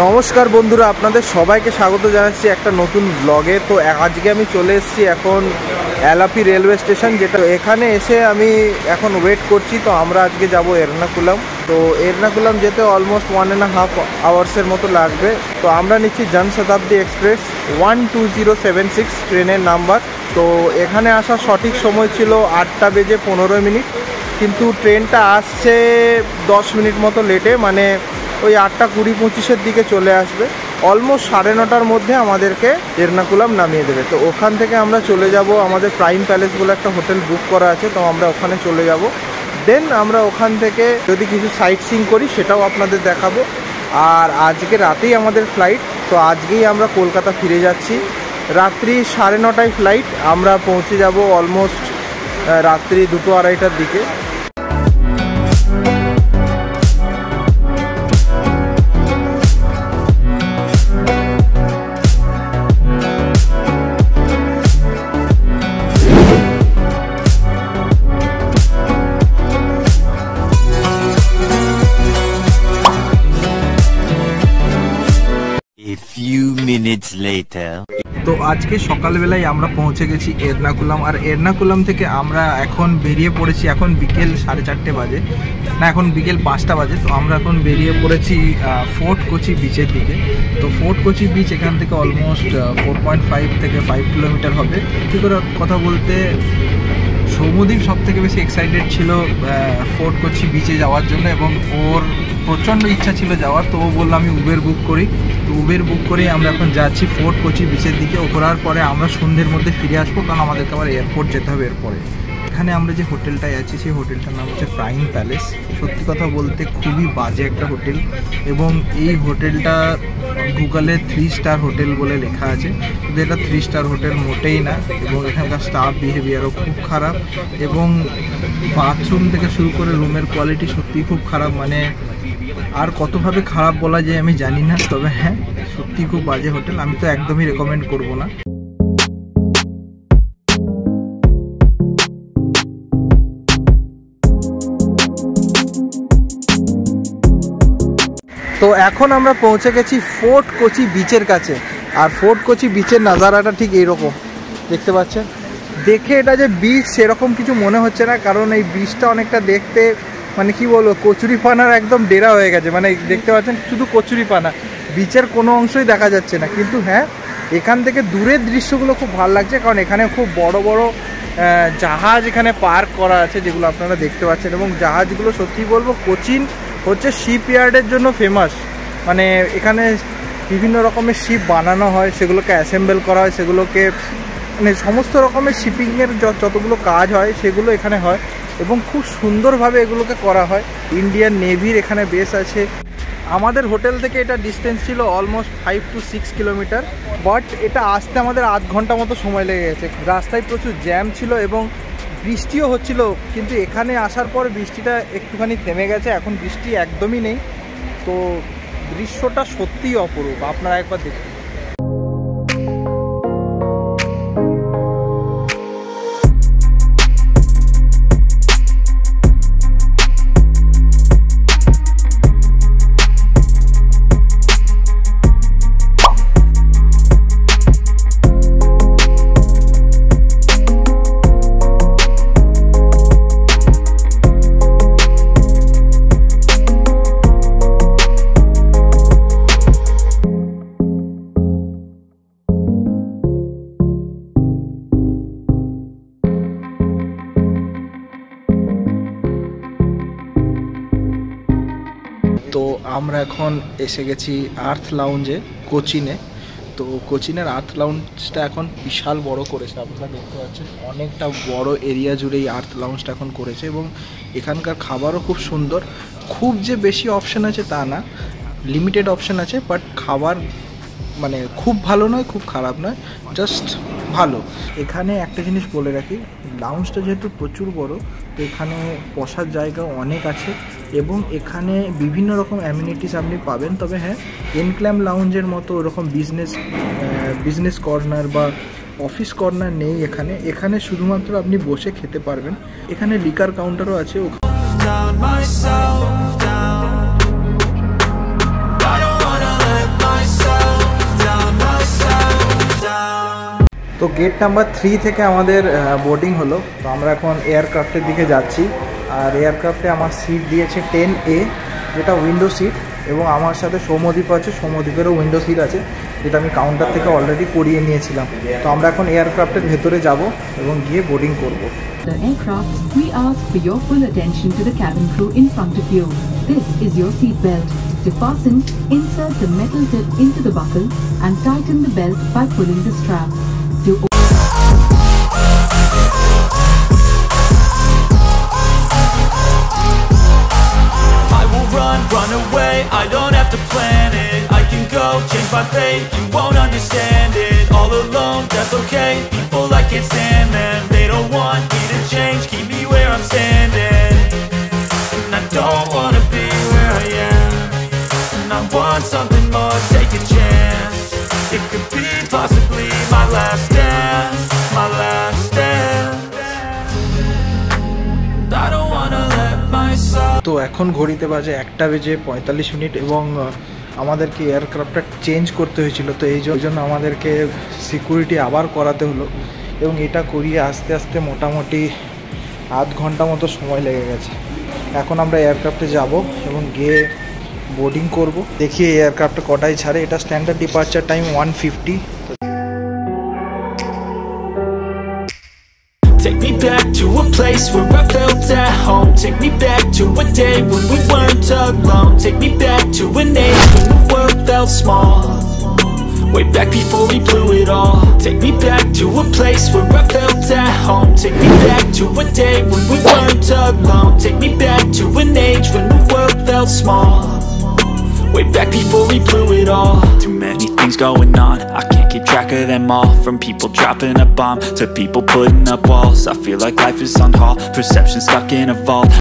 নমস্কার বন্ধুরা, আপনাদের সবাইকে স্বাগত জানাচ্ছি একটা নতুন ব্লগে। তো আজকে আমি চলে এসেছি এখন এলাপি রেলওয়ে স্টেশন, যেটা এখানে এসে আমি এখন ওয়েট করছি। তো আমরা আজকে যাব এর্নাকুলাম। তো এর্নাকুলাম যেতে অলমোস্ট 1.5 আওয়ার্সের মতো লাগবে। তো আমরা নিচ্ছি জনশতাব্দী এক্সপ্রেস 12076 ট্রেনের নাম্বার। তো এখানে আসার সঠিক সময় ছিল 8টা বেজে 15 মিনিট, কিন্তু ট্রেনটা আসছে 10 মিনিট মতো লেটে, মানে ওই 8টা 20-25-এর দিকে চলে আসবে। অলমোস্ট 9:30টার মধ্যে আমাদেরকে এর্নাকুলাম নামিয়ে দেবে। তো ওখান থেকে আমরা চলে যাব, আমাদের প্রাইম প্যালেস বলে একটা হোটেল বুক করা আছে, তো আমরা ওখানে চলে যাব। দেন আমরা ওখান থেকে যদি কিছু সাইট সিইং করি সেটাও আপনাদের দেখাবো। আর আজকে রাতেই আমাদের ফ্লাইট, তো আজকেই আমরা কলকাতা ফিরে যাচ্ছি। রাত্রি 9:30টায় ফ্লাইট, আমরা পৌঁছে যাব অলমোস্ট রাত্রি 2-2:30টার দিকে। তো আজকে সকালবেলায় আমরা পৌঁছে গেছি এর্নাকুলাম। আর এর্নাকুলাম থেকে আমরা এখন বেরিয়ে পড়েছি, এখন বিকেল 4:30 বাজে, না এখন বিকেল 5টা বাজে। তো আমরা এখন বেরিয়ে পড়েছি ফোর্ট কোচি বিচের দিকে। তো ফোর্ট কোচি বিচ এখান থেকে অলমোস্ট 4.5 থেকে 5 কিলোমিটার হবে। ঠিক করে কথা বলতে সৌম্যদীপ সব থেকে বেশি এক্সাইটেড ছিল ফোর্ট কোচি বিচে যাওয়ার জন্য, এবং ওর প্রচণ্ড ইচ্ছা ছিল যাওয়ার। তো ও বললো আমি উবের বুক করি। তো উবের বুক করেই আমরা এখন যাচ্ছি ফোর্ট কোচি বিচের দিকে। ঘোরার পরে আমরা সন্ধ্যের মধ্যে ফিরে আসবো, কারণ আমাদেরকে আবার এয়ারপোর্ট যেতে হবে এরপরে। এখানে আমরা যে হোটেলটায় আছি সেই হোটেলটার নাম হচ্ছে প্রাইম প্যালেস। সত্যি কথা বলতে খুবই বাজে একটা হোটেল, এবং এই হোটেলটা গুগলে 3 স্টার হোটেল বলে লেখা আছে, কিন্তু এটা 3 স্টার হোটেল মোটেই না। এবং এখানকার স্টাফ বিহেভিয়ারও খুব খারাপ, এবং বাথরুম থেকে শুরু করে রুমের কোয়ালিটি সত্যিই খুব খারাপ। মানে আর কতভাবে খারাপ বলা যায় আমি জানি না, তবে হ্যাঁ সত্যি খুব বাজে হোটেল। আমি তো একদমই রেকমেন্ড করব না। তো এখন আমরা পৌঁছে গেছি ফোর্ট কোচি বিচের কাছে। আর ফোর্ট কোচি বিচের নাজারাটা ঠিক এইরকম দেখতে পাচ্ছেন। দেখে এটা যে বিচ সেরকম কিছু মনে হচ্ছে না, কারণ এই বিচটা অনেকটা দেখতে মানে কি বলবো কচুরিপানার একদম ডেরা হয়ে গেছে। মানে দেখতে পাচ্ছেন শুধু কচুরিপানা, বিচের কোনো অংশই দেখা যাচ্ছে না। কিন্তু হ্যাঁ, এখান থেকে দূরের দৃশ্যগুলো খুব ভালো লাগছে, কারণ এখানে খুব বড় বড় জাহাজ এখানে পার্ক করা আছে, যেগুলো আপনারা দেখতে পাচ্ছেন। এবং জাহাজগুলো সত্যি বলবো কোচিন হচ্ছে শিপইয়ার্ডের জন্য ফেমাস। মানে এখানে বিভিন্ন রকমের শিপ বানানো হয়, সেগুলোকে অ্যাসেম্বল করা হয়, সেগুলোকে মানে সমস্ত রকমের শিপিংয়ের যতগুলো কাজ হয় সেগুলো এখানে হয়, এবং খুব সুন্দরভাবে এগুলোকে করা হয়। ইন্ডিয়ান নেভির এখানে বেস আছে। আমাদের হোটেল থেকে এটা ডিস্টেন্স ছিল অলমোস্ট 5 to 6 কিলোমিটার, বাট এটা আসতে আমাদের আধ ঘন্টা মতো সময় লেগে গেছে। রাস্তায় প্রচুর জ্যাম ছিল এবং বৃষ্টিও হচ্ছিল, কিন্তু এখানে আসার পর বৃষ্টিটা একটুখানি থেমে গেছে, এখন বৃষ্টি একদমই নেই। তো দৃশ্যটা সত্যিই অপরূপ, আপনারা একবার দেখুন। তো আমরা এখন এসে গেছি আর্থ লাউঞ্জে কোচিনে। তো কোচিনের আর্থ লাউঞ্জটা এখন বিশাল বড় করেছে, আপনারা দেখতে পাচ্ছেন অনেকটা বড় এরিয়া জুড়ে এই আর্থ লাউঞ্জটা এখন করেছে। এবং এখানকার খাবারও খুব সুন্দর। খুব যে বেশি অপশান আছে তা না, লিমিটেড অপশান আছে, বাট খাবার মানে খুব ভালো নয়, খুব খারাপ নয়, জাস্ট ভালো। এখানে একটা জিনিস বলে রাখি, লাউঞ্জটা যেহেতু প্রচুর বড়, তো এখানে বসার জায়গা অনেক আছে, এবং এখানে বিভিন্ন রকম অ্যামিনিটিস আপনি পাবেন। তবে হ্যাঁ, এনক্ল্যাম লাউঞ্জের মতো ওরকম বিজনেস কর্নার বা অফিস কর্নার নেই এখানে। এখানে শুধুমাত্র আপনি বসে খেতে পারবেন। এখানে লিকার কাউন্টারও আছে। তো গেট নাম্বার 3 থেকে আমাদের বোর্ডিং হলো। তো আমরা এখন এয়ারক্রাফটের দিকে যাচ্ছি। আর এয়ারক্রাফটে আমার সিট দিয়েছে 10A, যেটা উইন্ডো সিট, এবং আমার সাথে সৌম্যদীপ আছে, সৌম্যদীপেরও উইন্ডো সিট আছে, যেটা আমি কাউন্টার থেকে অলরেডি করিয়ে নিয়েছিলাম। তো আমরা এখন এয়ারক্রাফটের ভেতরে যাব এবং গিয়ে বোর্ডিং করব। The aircraft, we ask for your full attention to the cabin crew in front of you. This is your seat belt. To fasten, insert the metal tip into the buckle and tighten the belt by pulling the strap. Run away, I don't have to plan it. I can go, change my fate, you won't understand it. All alone, that's okay, people I can't stand them. They don't want me to change, keep me where I'm standing. And I don't wanna be where I am, and I want something more, take a chance. It could be possibly my last dance, my last dance. I don't wanna let myself. তো এখন ঘড়িতে বাজে 1:45 এবং আমাদেরকে এয়ারক্রাফটটা change করতে হয়েছিল। তো এই জন্য আমাদেরকে সিকিউরিটি আবার করাতে হলো, এবং এটা করিয়ে আস্তে আস্তে মোটামুটি আধ ঘন্টা মতো সময় লেগে গেছে। এখন আমরা এয়ারক্রাফটে যাব এবং গিয়ে বোর্ডিং করব। দেখি এয়ারক্রাফটটা কটায় ছাড়ে। এটা standard departure time 1:50। Take me back to a place where I felt at home. Take me back to a day when we weren't alone. Take me back to an age when the world felt small, way back before we blew it all. Take me back to a place where I felt at home. Take me back to a day when we weren't alone. Take me back to an age when the world felt small, way back before we blew it all. Too many things going on, I can't keep track of them all. From people dropping a bomb to people putting up walls, I feel like life is on hold, perception stuck in a vault.